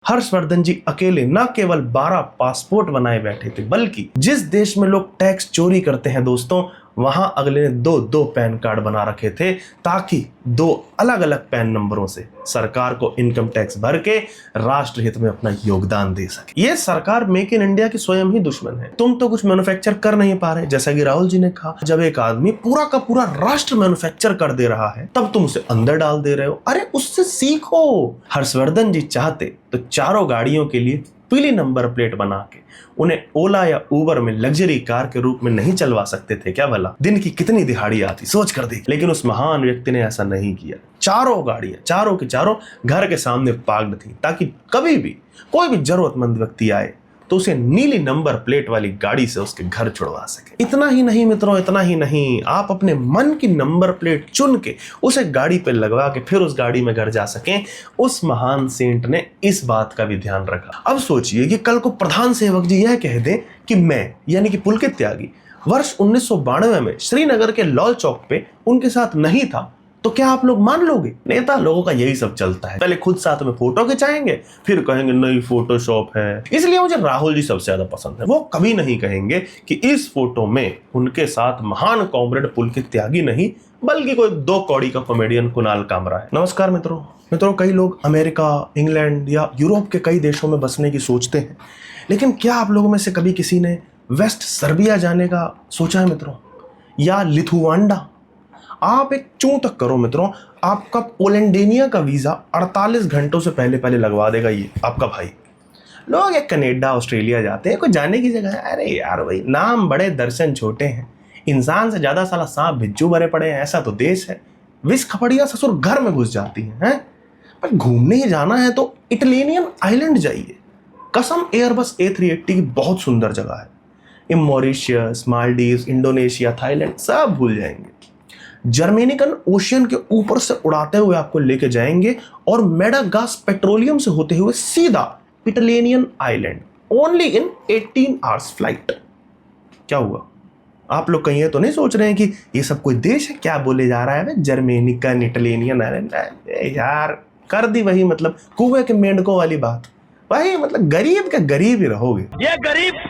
हर्षवर्धन जी अकेले न केवल 12 पासपोर्ट बनाए बैठे थे, बल्कि जिस देश में लोग टैक्स चोरी करते हैं दोस्तों, वहां अगले ने दो पैन कार्ड बना रखे थे ताकि दो अलग अलग पैन नंबरों से सरकार को इनकम टैक्स भर के राष्ट्र हित में अपना योगदान दे सके। ये सरकार मेक इन इंडिया की स्वयं ही दुश्मन है। तुम तो कुछ मैन्युफैक्चर कर नहीं पा रहे, जैसा कि राहुल जी ने कहा, जब एक आदमी पूरा का पूरा राष्ट्र मैन्युफैक्चर कर दे रहा है तब तुम उसे अंदर डाल दे रहे हो। अरे उससे सीखो। हर्षवर्धन जी चाहते तो चारों गाड़ियों के लिए पीली नंबर प्लेट बना के उन्हें ओला या उबर में लग्जरी कार के रूप में नहीं चलवा सकते थे क्या भला? दिन की कितनी दिहाड़ी आती, सोच कर देख। लेकिन उस महान व्यक्ति ने ऐसा नहीं किया। चारों गाड़ियां चारों की चारों घर के सामने पार्क्ड थी ताकि कभी भी कोई भी जरूरतमंद व्यक्ति आए तो उसे नीली नंबर प्लेट वाली गाड़ी से उसके घर छुड़वा सके। इतना ही नहीं मित्रों, इतना ही नहीं, आप अपने मन की नंबर प्लेट चुन के उसे गाड़ी पे लगवा के फिर उस गाड़ी में घर जा सकें। उस महान सेंट ने इस बात का भी ध्यान रखा। अब सोचिए कि कल को प्रधान सेवक जी यह कह दें कि मैं यानी कि पुलकित त्यागी वर्ष 1992 में श्रीनगर के लाल चौक पे उनके साथ नहीं था, तो क्या आप लोग मान लोगे? नेता लोगों का यही सब चलता है, पहले खुद साथ में फोटो खिंचाएंगे फिर कहेंगे नहीं फोटोशॉप है। इसलिए मुझे राहुल जी सबसे ज्यादा पसंद है। वो कभी नहीं कहेंगे कि इस फोटो में उनके साथ महान कॉमरेड पुलकित त्यागी नहीं बल्कि कोई 2 कौड़ी का कॉमेडियन कुणाल कामरा है। नमस्कार मित्रों, कई लोग अमेरिका, इंग्लैंड या यूरोप के कई देशों में बसने की सोचते हैं, लेकिन क्या आप लोगों में से कभी किसी ने वेस्ट सर्बिया जाने का सोचा है मित्रों, या लिथुआंडा? आप एक चूं तक करो मित्रों, आपका पोलैंडेनिया का वीजा 48 घंटों से पहले लगवा देगा ये आपका भाई। लोग ये कनाडा, ऑस्ट्रेलिया जाते हैं, कोई जाने की जगह है? अरे यार भाई, नाम बड़े दर्शन छोटे हैं। इंसान से ज्यादा साला सांप बिच्छू भरे पड़े हैं, ऐसा तो देश है। विष खपड़िया ससुर घर में घुस जाती हैं। पर घूमने ही जाना है तो इटालियन आइलैंड जाइए। कसम, एयरबस A380 की बहुत सुंदर जगह है। ये मॉरिशियस, मालदीव, इंडोनेशिया, थाईलैंड सब भूल जाएंगे। जर्मेनिकन ओशियन के ऊपर से उड़ाते हुए आपको लेके जाएंगे और मेडागास पेट्रोलियम से होते हुए सीधा Italian island, only in 18 hours flight. क्या हुआ? आप लोग कहीं तो नहीं सोच रहे हैं कि ये सब कोई देश है? क्या बोले जा रहा है? जर्मेनिकन, इटालियन आइलैंड। यार कर दी वही, मतलब कुएं के मेंढकों वाली बात। वही मतलब गरीब का गरीब ही रहोगे। ये गरीब।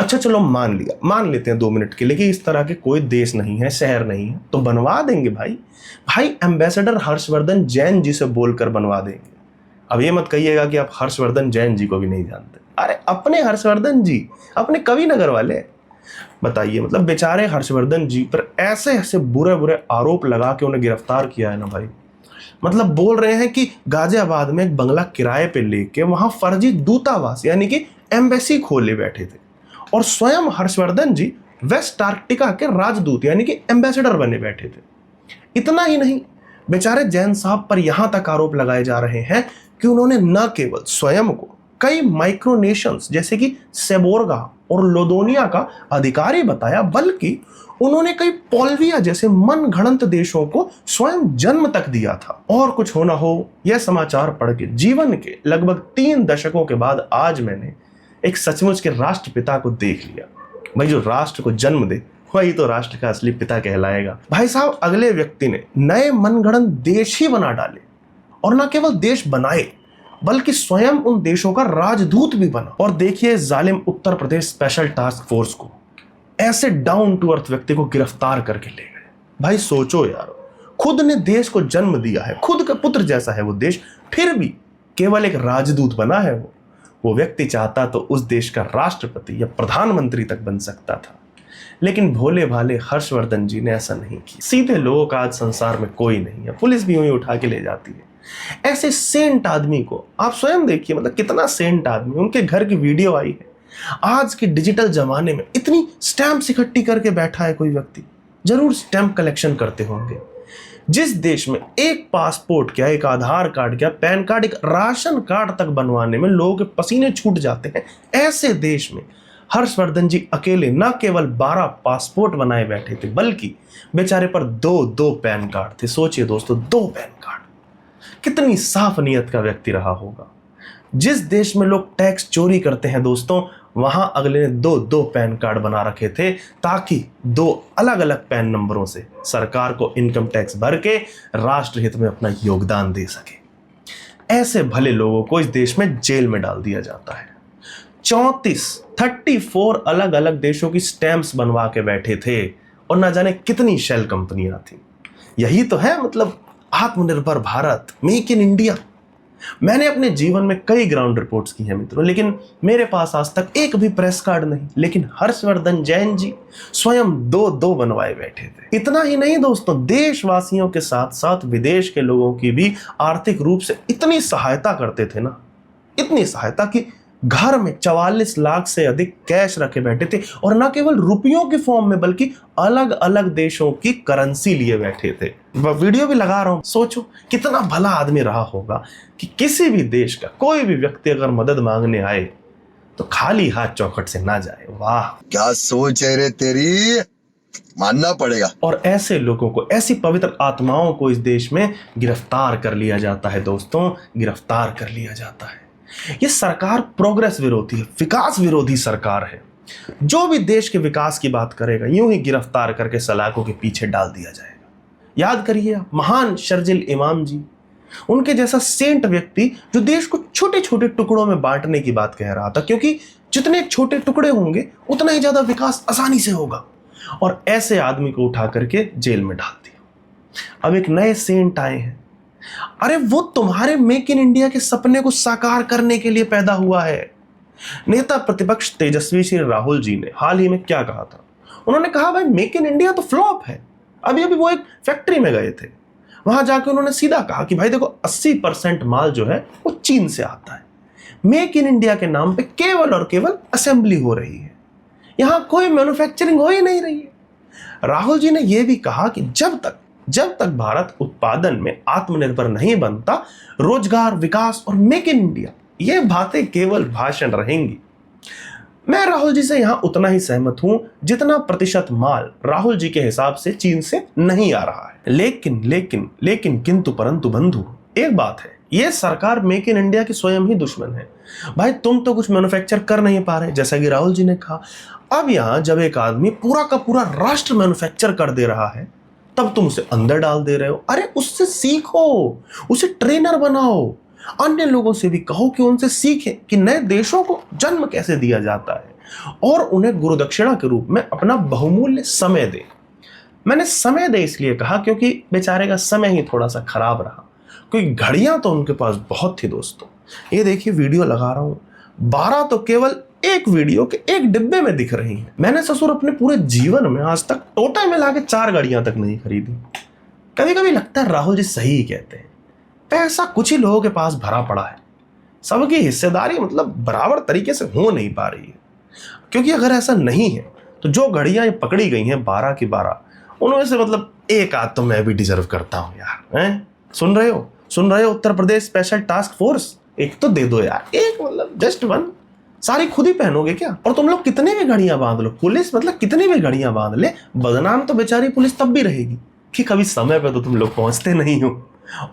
अच्छा चलो मान लेते हैं 2 मिनट के लिए कि इस तरह के कोई देश नहीं है, शहर नहीं है, तो बनवा देंगे भाई एम्बेसडर हर्षवर्धन जैन जी से बोलकर बनवा देंगे। अब ये मत कहिएगा कि आप हर्षवर्धन जैन जी को भी नहीं जानते। अरे अपने हर्षवर्धन जी, अपने कवि नगर वाले। बताइए, मतलब बेचारे हर्षवर्धन जी पर ऐसे ऐसे बुरे आरोप लगा के उन्हें गिरफ्तार किया है ना भाई। मतलब बोल रहे हैं कि गाजियाबाद में एक बंगला किराए पे लेके वहां फर्जी दूतावास यानी कि एम्बेसी खोले बैठे थे और स्वयं हर्षवर्धन जी वेस्ट आर्कटिका के राजदूत यानी कि एम्बेसडर बने बैठे थे। इतना ही नहीं, बेचारे जैन साहब पर यहां तक आरोप लगाए जा रहे हैं कि उन्होंने न केवल स्वयं को कई माइक्रोनेशंस जैसे कि सेबोर्गा और लोदोनिया का अधिकारी बताया, बल्कि उन्होंने कई पोल्विया जैसे मनगढ़ंत देशों को स्वयं जन्म तक दिया था। और कुछ होना हो, यह समाचार पढ़ के जीवन के लगभग 3 दशकों के बाद आज मैंने एक सचमुच के राष्ट्रपिता को देख लिया। भाई जो राष्ट्र को जन्म दे वही तो राष्ट्र का असली पिता कहलाएगा। भाई साहब, अगले व्यक्ति ने नए मनगढ़ंत देश ही बना डाले और न केवल देश बनाए बल्कि स्वयं उन देशों का राजदूत भी बना। और देखिए जालिम Uttar Pradesh special task force को ऐसे डाउन टू अर्थ व्यक्ति को गिरफ्तार करके ले गए। भाई सोचो यार, खुद ने देश को जन्म दिया है, खुद का पुत्र जैसा है वो देश, फिर भी केवल एक राजदूत बना है। वो व्यक्ति चाहता तो उस देश का राष्ट्रपति या प्रधानमंत्री तक बन सकता था, लेकिन भोले भाले हर्षवर्धन जी ने ऐसा नहीं किया। सीधे लोगों का आज संसार में कोई नहीं है, पुलिस भी यूं ही उठा के ले जाती है। ऐसे सेंट आदमी को आप स्वयं देखिए, मतलब कितना सेंट आदमी, उनके घर की वीडियो आई है। आज के डिजिटल जमाने में इतनी स्टैंप इकट्ठी करके बैठा है कोई व्यक्ति, जरूर स्टैंप कलेक्शन करते होंगे। जिस देश में एक पासपोर्ट क्या, एक आधार कार्ड क्या, पैन कार्ड, एक राशन कार्ड तक बनवाने में लोगों के पसीने छूट जाते हैं, ऐसे देश में हर्षवर्धन जी अकेले न केवल 12 पासपोर्ट बनाए बैठे थे, बल्कि बेचारे पर 2 पैन कार्ड थे। सोचिए दोस्तों, 2 पैन कार्ड। कितनी साफ नियत का व्यक्ति रहा होगा। जिस देश में लोग टैक्स चोरी करते हैं दोस्तों, वहां अगले ने दो पैन कार्ड बना रखे थे ताकि 2 अलग अलग पैन नंबरों से सरकार को इनकम टैक्स भर के राष्ट्र हित में अपना योगदान दे सके। ऐसे भले लोगों को इस देश में जेल में डाल दिया जाता है। 34 अलग अलग देशों की स्टैंप्स बनवा के बैठे थे और ना जाने कितनी शेल कंपनियां थी। यही तो है मतलब आत्मनिर्भर भारत, मेक इन इंडिया। मैंने अपने जीवन में कई ग्राउंड रिपोर्ट्स की हैं मित्रों, लेकिन मेरे पास आज तक एक भी प्रेस कार्ड नहीं। लेकिन हर्षवर्धन जैन जी स्वयं दो बनवाए बैठे थे। इतना ही नहीं दोस्तों, देशवासियों के साथ साथ विदेश के लोगों की भी आर्थिक रूप से इतनी सहायता करते थे ना, इतनी सहायता कि घर में 44 लाख से अधिक कैश रखे बैठे थे और न केवल रुपयों के फॉर्म में बल्कि अलग अलग देशों की करेंसी लिए बैठे थे। वीडियो भी लगा रहा हूं, सोचो कितना भला आदमी रहा होगा कि किसी भी देश का कोई भी व्यक्ति अगर मदद मांगने आए तो खाली हाथ चौखट से ना जाए। वाह क्या सोच है रे तेरी, मानना पड़ेगा। और ऐसे लोगों को, ऐसी पवित्र आत्माओं को इस देश में गिरफ्तार कर लिया जाता है दोस्तों, गिरफ्तार कर लिया जाता है। ये सरकार प्रोग्रेस विरोधी है, विकास विरोधी सरकार है। जो भी देश के विकास की बात करेगा यूं ही गिरफ्तार करके सलाखों के पीछे डाल दिया जाएगा। याद करिए महान शर्जिल इमाम जी, उनके जैसा सेंट व्यक्ति जो देश को छोटे छोटे टुकड़ों में बांटने की बात कह रहा था, क्योंकि जितने छोटे टुकड़े होंगे उतना ही ज्यादा विकास आसानी से होगा। और ऐसे आदमी को उठा करके जेल में डाल दिया। अब एक नए सेंट आए हैं। अरे वो तुम्हारे मेक इन इंडिया के सपने को साकार करने के लिए पैदा हुआ है। नेता प्रतिपक्ष तेजस्वी श्री राहुल जी ने हाल ही में क्या कहा था? उन्होंने कहा भाई मेक इन इंडिया तो फ्लॉप है। अभी वो एक फैक्ट्री में गए थे, वहां जाकर उन्होंने सीधा कहा कि भाई देखो 80% माल जो है वो चीन से आता है। मेक इन इंडिया के नाम पे केवल और केवल असेंबली हो रही है, यहां कोई मैन्युफैक्चरिंग हो ही नहीं रही है। राहुल जी ने यह भी कहा कि जब तक भारत उत्पादन में आत्मनिर्भर नहीं बनता, रोजगार, विकास और मेक इन इंडिया ये बातें केवल भाषण रहेंगी। मैं राहुल जी से यहां उतना ही सहमत हूं जितना प्रतिशत माल राहुल जी के हिसाब से चीन से नहीं आ रहा है। लेकिन किंतु परंतु बंधु, एक बात है, ये सरकार मेक इन इंडिया की स्वयं ही दुश्मन है। भाई तुम तो कुछ मैन्युफैक्चर कर नहीं पा रहे, जैसा कि राहुल जी ने कहा। अब यहां जब एक आदमी पूरा का पूरा राष्ट्र मैन्युफैक्चर कर दे रहा है, तब तुम उसे अंदर डाल दे रहे हो। अरे उससे सीखो, उसे ट्रेनर बनाओ, अन्य लोगों से भी कहो कि उनसे सीखें कि नए देशों को जन्म कैसे दिया जाता है और उन्हें गुरु दक्षिणा के रूप में अपना बहुमूल्य समय दे। मैंने समय दे इसलिए कहा क्योंकि बेचारे का समय ही थोड़ा सा खराब रहा। कोई घड़ियां तो उनके पास बहुत थी दोस्तों। ये देखिए वीडियो लगा रहा हूं, 12 तो केवल एक वीडियो के एक डिब्बे में दिख रही हैं। मैंने ससुर अपने पूरे जीवन में आज तक टोटल मिला के 4 गाड़ियां तक नहीं खरीदी। कभी कभी लगता है राहुल जी सही ही कहते हैं, पैसा कुछ ही लोगों के पास भरा पड़ा है, सबकी हिस्सेदारी मतलब बराबर तरीके से हो नहीं पा रही है। क्योंकि अगर ऐसा नहीं है तो जो घड़ियां पकड़ी गई हैं 12 की 12, उनमें से मतलब एक आध तो मैं भी डिजर्व करता हूं यार। हैं? सुन रहे हो Uttar Pradesh special task force, एक तो दे दो यार, एक मतलब जस्ट वन। सारी खुद ही पहनोगे क्या? और तुम लोग कितनी भी घड़ियां बांध लो, पुलिस मतलब कितनी भी घड़ियां बांध ले, बदनाम तो बेचारी पुलिस तब भी रहेगी कि कभी समय पे तो तुम लोग पहुंचते नहीं हो।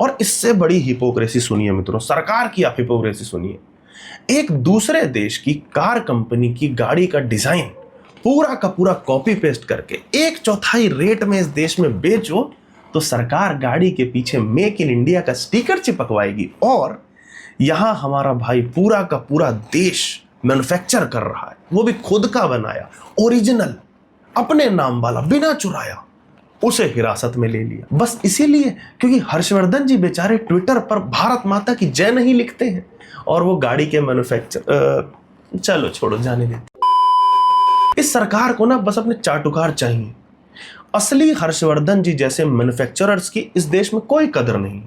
और इससे बड़ी हिपोक्रेसी सुनिए मित्रों, सरकार की आप हिपोक्रेसी सुनिए। एक दूसरे देश की कार कंपनी की गाड़ी का डिजाइन पूरा का पूरा कॉपी पेस्ट करके 1/4 रेट में इस देश में बेचो तो सरकार गाड़ी के पीछे मेक इन इंडिया का स्टिकर चिपकवाएगी और यहां हमारा भाई पूरा का पूरा देश मैन्युफैक्चर कर रहा है, वो भी खुद का बनाया, ओरिजिनल, अपने नाम वाला, बिना चुराया, उसे हिरासत में ले लिया। बस इसीलिए क्योंकि हर्षवर्धन जी बेचारे ट्विटर पर भारत माता की जय नहीं लिखते हैं और वो गाड़ी के मैन्युफैक्चर, चलो छोड़ो, जाने देते। इस सरकार को ना बस अपने चाटुकार चाहिए। असली हर्षवर्धन जी जैसे मैन्युफैक्चरर्स की इस देश में कोई कदर नहीं।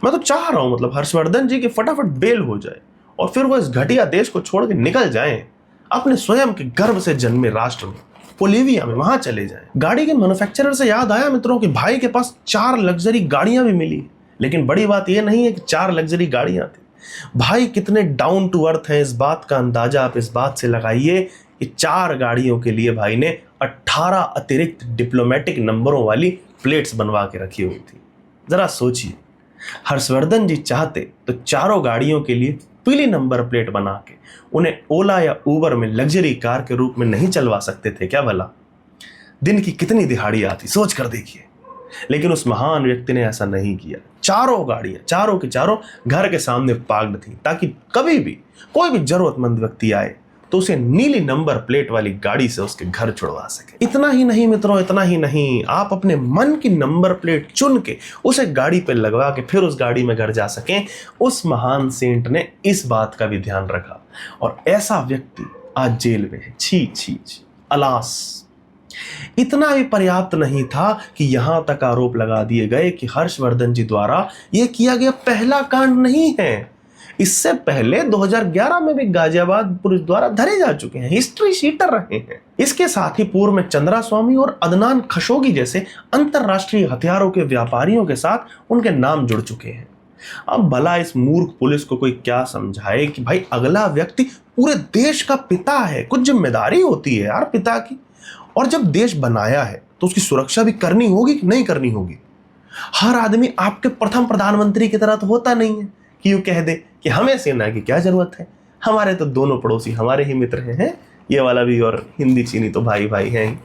मैं तो चाह रहा हूं मतलब हर्षवर्धन जी की फटाफट बेल हो जाए और फिर वो इस घटिया देश को छोड़ के निकल जाएं, अपने स्वयं के गर्भ से जन्मे राष्ट्र में, बोलिविया में, वहां चले जाएं। गाड़ी के मैन्युफैक्चरर से याद आया मित्रों कि भाई के पास 4 लग्जरी गाड़ियां भी मिली, लेकिन बड़ी बात यह नहीं है कि 4 लग्जरी गाड़ियां थी। भाई कितने डाउन टू अर्थ हैं, इस बात का अंदाजा आप इस बात से लगाइए कि 4 गाड़ियों के लिए भाई ने 18 अतिरिक्त डिप्लोमेटिक नंबरों वाली प्लेट्स बनवा के रखी हुई थी। जरा सोचिए, हर्षवर्धन जी चाहते तो चारों गाड़ियों के लिए पीली नंबर प्लेट बना के उन्हें ओला या उबर में लग्जरी कार के रूप में नहीं चलवा सकते थे क्या भला? दिन की कितनी दिहाड़ी आती, सोच कर देखिए। लेकिन उस महान व्यक्ति ने ऐसा नहीं किया। चारों गाड़ियां चारों की चारों घर के सामने पार्क्ड थी, ताकि कभी भी कोई भी जरूरतमंद व्यक्ति आए तो उसे नीली नंबर प्लेट वाली गाड़ी से उसके घर छुड़वा सके। इतना ही नहीं मित्रों, इतना ही नहीं, आप अपने मन की नंबर प्लेट चुन के उसे गाड़ी पे लगवा के फिर उस गाड़ी में घर जा सकें। उस महान सेंट ने इस बात का भी ध्यान रखा और ऐसा व्यक्ति आज जेल में है। छी छी छी, अलास। इतना भी पर्याप्त नहीं था कि यहां तक आरोप लगा दिए गए कि हर्षवर्धन जी द्वारा यह किया गया पहला कांड नहीं है। इससे पहले 2011 में भी गाजियाबाद पुलिस द्वारा धरे जा चुके हैं, हिस्ट्री शीटर रहे हैं। इसके साथ ही पूर्व में चंद्रा स्वामी और अदनान खशोगी जैसे अंतरराष्ट्रीय हथियारों के व्यापारियों के साथ उनके नाम जुड़ चुके हैं। अब भला इस मूर्ख पुलिस को कोई क्या समझाए कि भाई अगला व्यक्ति पूरे देश का पिता है, कुछ जिम्मेदारी होती है यार पिता की। और जब देश बनाया है तो उसकी सुरक्षा भी करनी होगी कि नहीं करनी होगी। हर आदमी आपके प्रथम प्रधानमंत्री की तरह तो होता नहीं है कि यूं कह दे कि हमें सेना की क्या जरूरत है, हमारे तो दोनों पड़ोसी हमारे ही मित्र हैं, ये वाला भी और हिंदी चीनी तो भाई भाई हैं ही।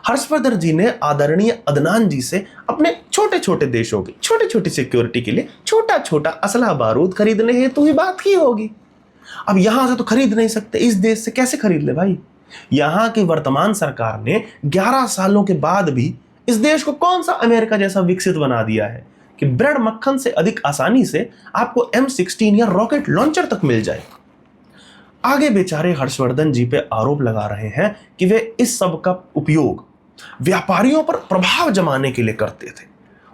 हर्षवर्धन जी ने आदरणीय अदनान जी से अपने छोटे छोटे देशों की छोटी छोटी सिक्योरिटी के लिए छोटा छोटा असला बारूद खरीदने हेतु ही बात की होगी। अब यहां से तो खरीद नहीं सकते, इस देश से कैसे खरीद ले भाई। यहां की वर्तमान सरकार ने 11 सालों के बाद भी इस देश को कौन सा अमेरिका जैसा विकसित बना दिया है कि ब्रेड मक्खन से अधिक आसानी से आपको M16 या रॉकेट लॉन्चर तक मिल जाए। आगे बेचारे हर्षवर्धन जी पे आरोप लगा रहे हैं कि वे इस सब का उपयोग व्यापारियों पर प्रभाव जमाने के लिए करते थे,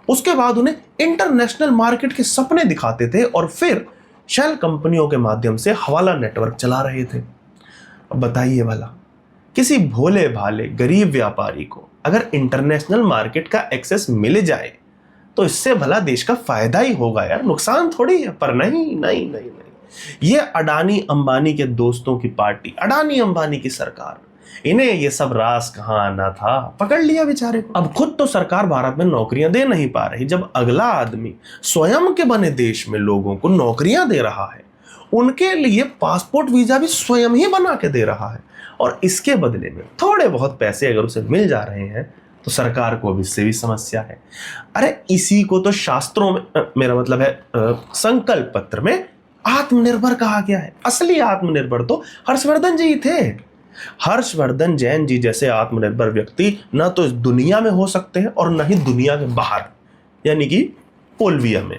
उसके बाद उन्हें इंटरनेशनल मार्केट के सपने दिखाते थे और फिर शेल कंपनियों के माध्यम से हवाला नेटवर्क चला रहे थे। अब बताइए भला किसी भोले भाले गरीब व्यापारी को अगर इंटरनेशनल मार्केट का एक्सेस मिल जाए तो इससे भला देश का फायदा ही होगा यार, नुकसान थोड़ी है। पर नहीं नहीं नहीं नहीं, ये अडानी अंबानी के दोस्तों की पार्टी, अडानी अंबानी की सरकार, इन्हें ये सब रास कहां आना था, पकड़ लिया बेचारे को। अब खुद तो सरकार भारत में नौकरियां दे नहीं पा रही, जब अगला आदमी स्वयं के बने देश में लोगों को नौकरियां दे रहा है, उनके लिए पासपोर्ट वीजा भी स्वयं ही बना के दे रहा है, और इसके बदले में थोड़े बहुत पैसे अगर उसे मिल जा रहे हैं तो सरकार को अब इससे भी समस्या है। अरे इसी को तो शास्त्रों में मेरा मतलब है संकल्प पत्र में आत्मनिर्भर कहा गया है। असली आत्मनिर्भर तो हर्षवर्धन जी थे। हर्षवर्धन जैन जी जैसे आत्मनिर्भर व्यक्ति न तो इस दुनिया में हो सकते हैं और न ही दुनिया के बाहर, यानी कि पोलविया में।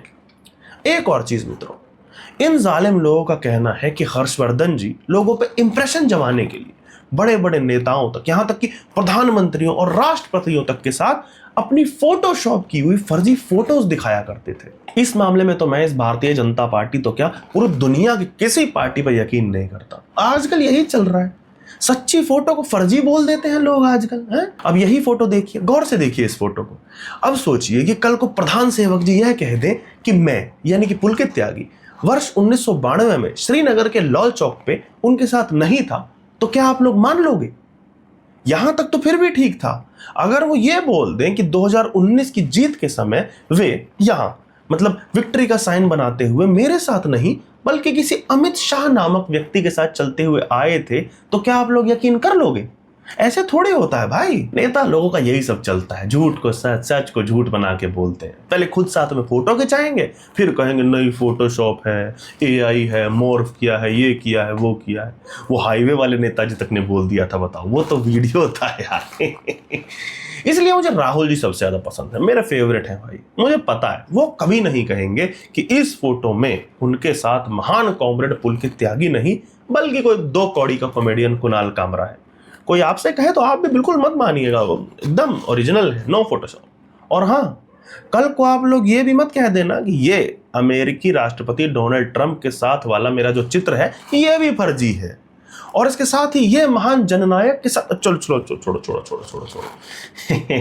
एक और चीज मित्रों, इन जालिम लोगों का कहना है कि हर्षवर्धन जी लोगों पे इंप्रेशन जमाने के लिए बड़े बड़े नेताओं तक, यहां तक कि प्रधानमंत्रियों और राष्ट्रपतियों तक के साथ अपनी फोटोशॉप की हुई फर्जी फोटोज दिखाया करते थे। इस मामले में तो मैं इस भारतीय जनता पार्टी तो क्या पूरी दुनिया की किसी पार्टी पर यकीन नहीं करता। आजकल यही चल रहा है, सच्ची फोटो को फर्जी बोल देते हैं लोग आजकल हैं। अब यही फोटो देखिए, गौर से देखिए इस फोटो को। अब सोचिए कि कल को प्रधान सेवक जी यह कह दें कि मैं यानी कि पुलकित त्यागी वर्ष 1992 में श्रीनगर के लाल चौक पे उनके साथ नहीं था, तो क्या आप लोग मान लोगे? यहां तक तो फिर भी ठीक था। अगर वो ये बोल दें कि 2019 की जीत के समय वे यहां मतलब विक्ट्री का साइन बनाते हुए मेरे साथ नहीं बल्कि किसी अमित शाह नामक व्यक्ति के साथ चलते हुए आए थे, तो क्या आप लोग यकीन कर लोगे? ऐसे थोड़े होता है भाई। नेता लोगों का यही सब चलता है, झूठ को सच, सच को झूठ बना के बोलते हैं। पहले खुद साथ में फोटो खिंचाएंगे, फिर कहेंगे नहीं फोटोशॉप है, AI है, मॉर्फ किया है, ये किया है, वो किया है। वो हाईवे वाले नेताजी तक ने बोल दिया था, बताओ, वो तो वीडियो था यार। इसलिए मुझे राहुल जी सबसे ज्यादा पसंद है, मेरे फेवरेट हैं भाई। मुझे पता है वो कभी नहीं कहेंगे कि इस फोटो में उनके साथ महान कॉमरेड पुलकित त्यागी नहीं बल्कि कोई 2 कौड़ी का कॉमेडियन कुणाल कामरा है। कोई आपसे कहे तो आप भी बिल्कुल मत मानिएगा, वो एकदम ओरिजिनल है, नो फोटोशॉप। और हाँ, कल को आप लोग ये भी मत कह देना कि ये अमेरिकी राष्ट्रपति डोनाल्ड ट्रंप के साथ वाला मेरा जो चित्र है ये भी फर्जी है, और इसके साथ ही ये महान जननायक के साथ चलो छोड़ो छोड़ो छोड़ो छोड़ो छोड़ो छोड़ो।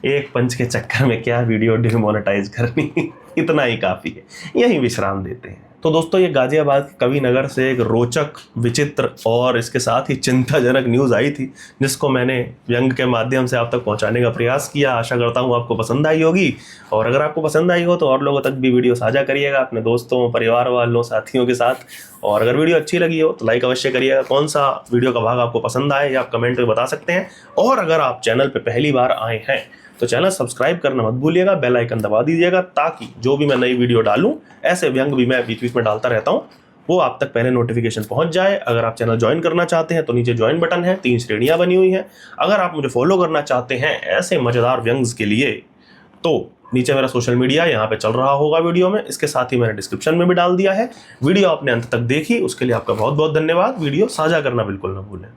एक पंच के चक्कर में क्या वीडियो डिमोनेटाइज करनी, इतना ही काफी है, यही विश्राम देते हैं। तो दोस्तों, ये गाजियाबाद के कवि नगर से एक रोचक, विचित्र और इसके साथ ही चिंताजनक न्यूज़ आई थी, जिसको मैंने व्यंग के माध्यम से आप तक पहुंचाने का प्रयास किया। आशा करता हूं आपको पसंद आई होगी, और अगर आपको पसंद आई हो तो और लोगों तक भी वीडियो साझा करिएगा अपने दोस्तों, परिवार वालों, साथियों के साथ। और अगर वीडियो अच्छी लगी हो तो लाइक अवश्य करिएगा। कौन सा वीडियो का भाग आपको पसंद आए या आप कमेंट में बता सकते हैं। और अगर आप चैनल पर पहली बार आए हैं तो चैनल सब्सक्राइब करना मत भूलिएगा, बेल आइकन दबा दीजिएगा, ताकि जो भी मैं नई वीडियो डालूं, ऐसे व्यंग भी मैं बीच बीच में डालता रहता हूं, वो आप तक पहले नोटिफिकेशन पहुंच जाए। अगर आप चैनल ज्वाइन करना चाहते हैं तो नीचे ज्वाइन बटन है, 3 श्रेणियां बनी हुई हैं। अगर आप मुझे फॉलो करना चाहते हैं ऐसे मजेदार व्यंग्स के लिए, तो नीचे मेरा सोशल मीडिया यहाँ पे चल रहा होगा वीडियो में, इसके साथ ही मैंने डिस्क्रिप्शन में भी डाल दिया है। वीडियो आपने अंत तक देखी उसके लिए आपका बहुत बहुत धन्यवाद। वीडियो साझा करना बिल्कुल ना भूलें।